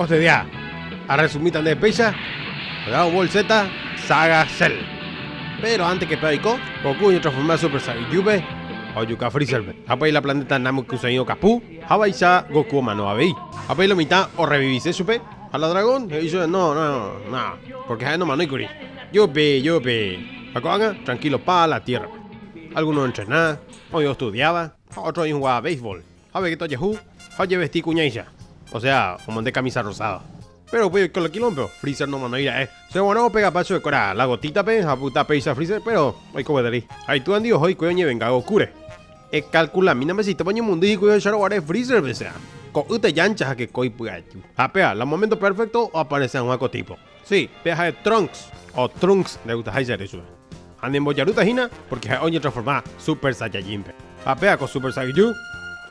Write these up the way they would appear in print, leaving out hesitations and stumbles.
Coste dia. A resumir tan de pecha. Dragon Ball Z Saga Cell. Pero antes que peiko, Goku y transformar Super Saiyan Yuve o Yuka Freezer. Apai la planeta Namekusei Kapu. Habaisha Goku mano abei. Apai la mitad o revivise supe. A la dragón. Y yo no. Porque no mano y curi. Yupe. Akoanga, tranquilo pa la tierra. Algunos entrenaban, otros estudiaba, otros jugaba béisbol. A ver que todo Yahoo, oye vestí cuñailla. O sea, como de camisa rosada. Pero pues con el quilombo, Freezer no mano ira, Se bueno pega paso de cora, la gotita pe, a puta peisa Freezer, pero hoy como de ahí tú andio hoy cuyo venga Gokure. Calcula, mi me si baño mundo y cuyo sharo Freezer, o sea. Con ute yancha que coi pugachu. Apea, la momento perfecto aparece un juego tipo. Sí, peja de Trunks o Trunks de gusta hacer eso. Anden boyaruta hina porque oye transforma Super Saiyajin. Apea con Super Saiyajin.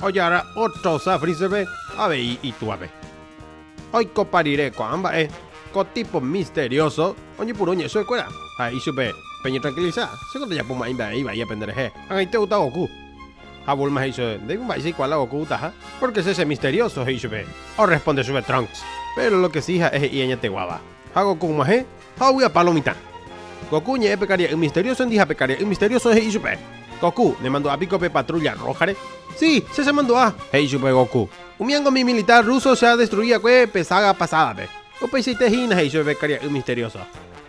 Oye ahora otro sa Freezer a ver y tú a ver. Hoy compararé con ambas con tipo misterioso. Oye puro oye eso es cuera. Ahí supe peña tranquiliza. Segundo ya puma iba a aprender ahí te gusta Goku. A Bulma hizo de un país igual a Goku taja. Porque es ese misterioso ahí supe. O responde sube Trunks. Pero lo que sí es y ella te guava. A Goku más voy a palomita. Goku nye pecaría un misterioso en dija pecaría un misterioso es Isupe. Goku le mandó a Pico pe patrulla rojare. Sí, se mandó a Isupe Goku. Un miango mi militar ruso se ha destruido que pesaga pasada pe. O peisite hina Isupe pecaría un misterioso.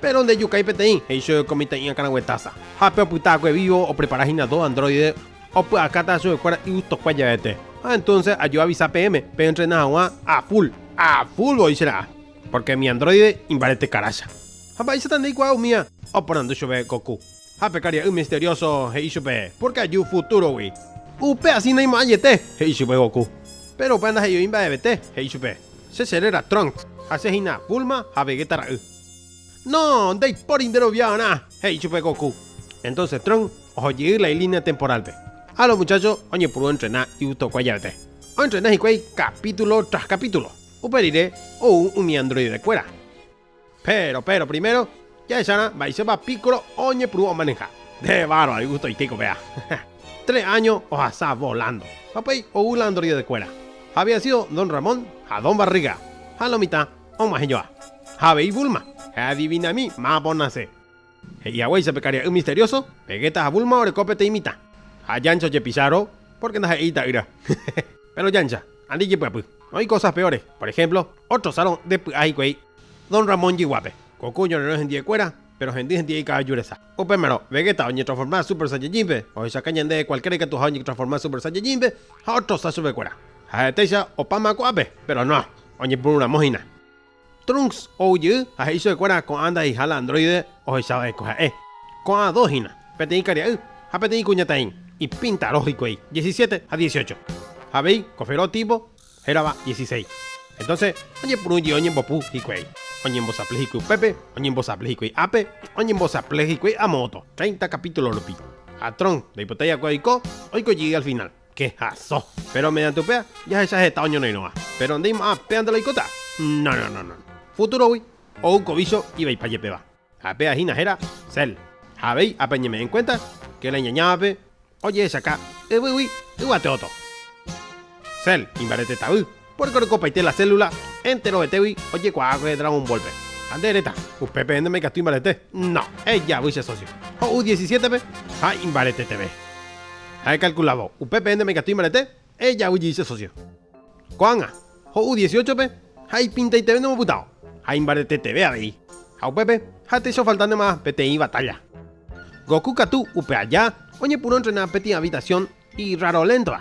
Pero donde yukai petein Isupe comita in canaguetaza. Hape puta que vivo o preparajina dos androides o pues acá está su cuara y usto cuaya de entonces ayuda a avisa PM pero entrenar a full voy será. Porque mi androide invade caracha. Hapai se tan de igual mía. Operando Shube Goku. Hapecaria un misterioso Heishupe. Porque hay un futuro, wey. Upe así no hay más yete. Heishupe Goku. Pero panda yo imba de bete. Heishupe. Se será Trunks. Hace hina Bulma. A Vegeta Ra. No, de por indero viana. Heishupe Goku. Entonces Trunks. Oye la línea temporal pe. A los muchachos. Oye puro entrenar y uto cuayate. O entrenar y cuay capítulo tras capítulo. Uperiré o un mi androide de cuera. Pero primero. Ya sana, va y se va Piccolo, oñe prueba maneja. De baro, al gusto y tico, vea. 3 años, o asá volando. Papay, o un androide de cuera. Había sido Don Ramón, a Don Barriga. A la mitad, o más yo. Jabe y Bulma. Adivina a mí, más bonase. Y a güey se pecaría un misterioso. Vegeta a Bulma o le copete imita. A Yancho ye Pizarro, porque no se ita ira. Pero Yancha, andi ye papu. No hay cosas peores. Por ejemplo, otro salón de ay güey. Don Ramón y guape. Goku no es en día cuera, pero en día y cada yureza. O primero, Vegeta oñe transformar Super Saiyajin, o esa caña de cualquiera que tu oñe transformar Super Saiyajin, a otro sa sube cuera. A Teisha o Pama Coape, pero no, oñe por una mojina. Trunks o Yu, a eso de cuera con anda y jala androide, o esa de coja con a dos hina. Petei caria, a petei cuñatain, y pinta lógico ahí, 17 a 18. A ver, cofero tipo, era 16. Entonces, oñe por un oñe bopu y cuey. Oñe bosa plejico Pepe, oñe bosa plejico Ape, oñe bosa plejico a moto. 30 capítulos lo pico. A Tron de hipotella cuadico, hoy que llegué al final. ¡Qué jazo! Pero mediante upea, ya esa está oño no hay noa. Pero donde más peando la icota. No. Futuro hoy, o un cobicho y veis pa' yepeba. A pea jinajera, Cell. A veis, apeñeme en cuenta que la ñañape, oye esa acá, iguate otro. Cell, invarete taú. Porque lo copaite la célula, entero de tewi, oye cuaco de Dragon Ball. Andereta, Pepe ende me gasto invalete. No, ella voy a socio. O U17 pe, ha invalete TV. Ha calculado, Pepe ende me gasto invalete, ella voy a socio. Coanga, o U18 pe, ha pinta y TV no me putado. Ha invalete TV a ver. Ha Pepe, ha te hizo faltando más PTI batalla. Goku Katu, upe allá, oye puro entrenar peti habitación y raro lento.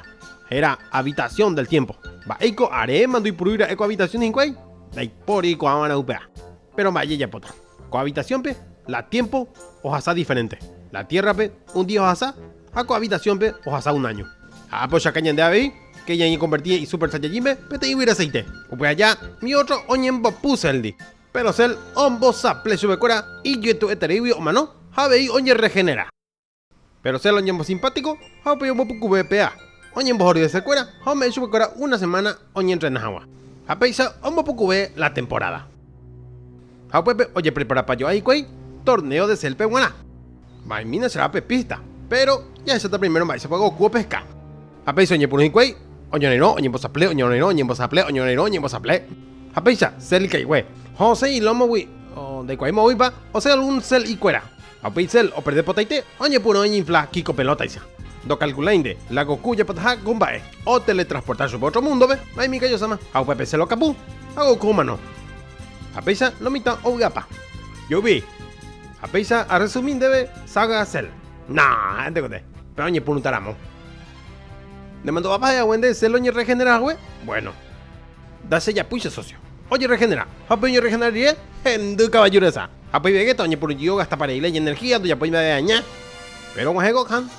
Era habitación del tiempo. Va eco haré mando y puro eco habitación en cuay. Dai por y coamana upea. Pero vaya ya pota. Cohabitación pe, la tiempo o hasa diferente. La tierra pe, un día o hasa. A cohabitación pe, o hasa un año. A pues ya cañan de ahí, que ya ni convertí y Super Saiyajin pe, te iba a ir aceite. Upea allá, mi otro oñembo puse el di. Pero cel, ombo saple sube cora y yo tu eteribio o mano, habe oñe regenera. Pero cel oñembo simpático, habe yo poco VPA. Oñe en bojori de secuera, home sube cora una semana oñe entrena agua. A peisa, hombo poco ve la temporada. A pepe, oye prepara pa yo ahí cuey, torneo de selpe guana. Va mina será pepista, pero ya está primero va se pago Goku pesca. A peisa oñe por un cuey, oñe no, oñe bosaple, oñe no, oñe bosaple, oñe no, oñe bosaple. Apeisa, sel y we. Jose y lomo we. O de cuay mo pa. O sea, algún sel y cuera. Apeisel o perder potaite. Oye puro oye infla kiko pelota isa. Do calculainde. La gokuya pataja gumbae. O teletransportarse por otro mundo, ve. Ay mi callo sama. A pepe se lo capú. A Goku mano. Apeisa lo mita o gapa. Yo vi. Apeisa a resumir debe saga sel. Nah, ente cote. Pero oye puntaramo. ¿De mando papá de wende se lo regenerar, güey? Bueno. Dase ya pucha socio. Oye regenera. Apeño regeneraría en du caballuresa. Apeño vegeta oye por yoga hasta para ile y energía, ya apeño de aña. Pero con Gohan.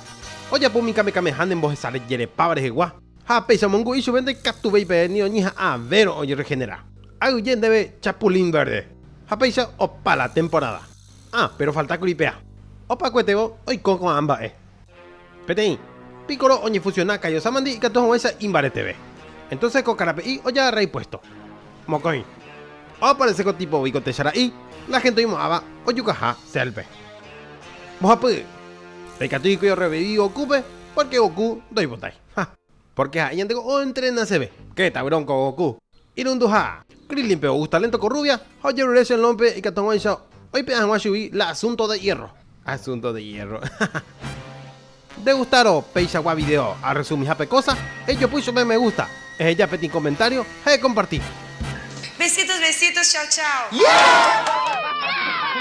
Oye pu mi kame han en voz sale yere pavres igual. Apeisa mongo y su vende catu baby ni oñija a ver oye regenera. Alguien debe chapulín verde. Apeisa o para la temporada. Ah, pero falta cripea. Opa cueteo hoy con ambas Petein. Piccolo oñe fusiona Kaio Samandi y Kato esa Imbare TV. Entonces con Carape o ya rey puesto. Mocoin. O parece con tipo bigote y la gente moaba o yucaja selpe. Mojapu. El Katuiko yo reviví Goku porque Goku doy botai. Porque ahí tengo o entrena se ve. ¿Qué tabrón con Goku? Irunduja. Krillin peo gusta lento con rubia. Oye regreso el nombre y Kato esa. Hoy pegan a subir la asunto de hierro. Asunto de hierro. De gustaros Peixagua video a resumir jape cosa, ello puso me gusta, es ya petin comentario, compartir. Besitos, besitos, chao, chao. Yeah.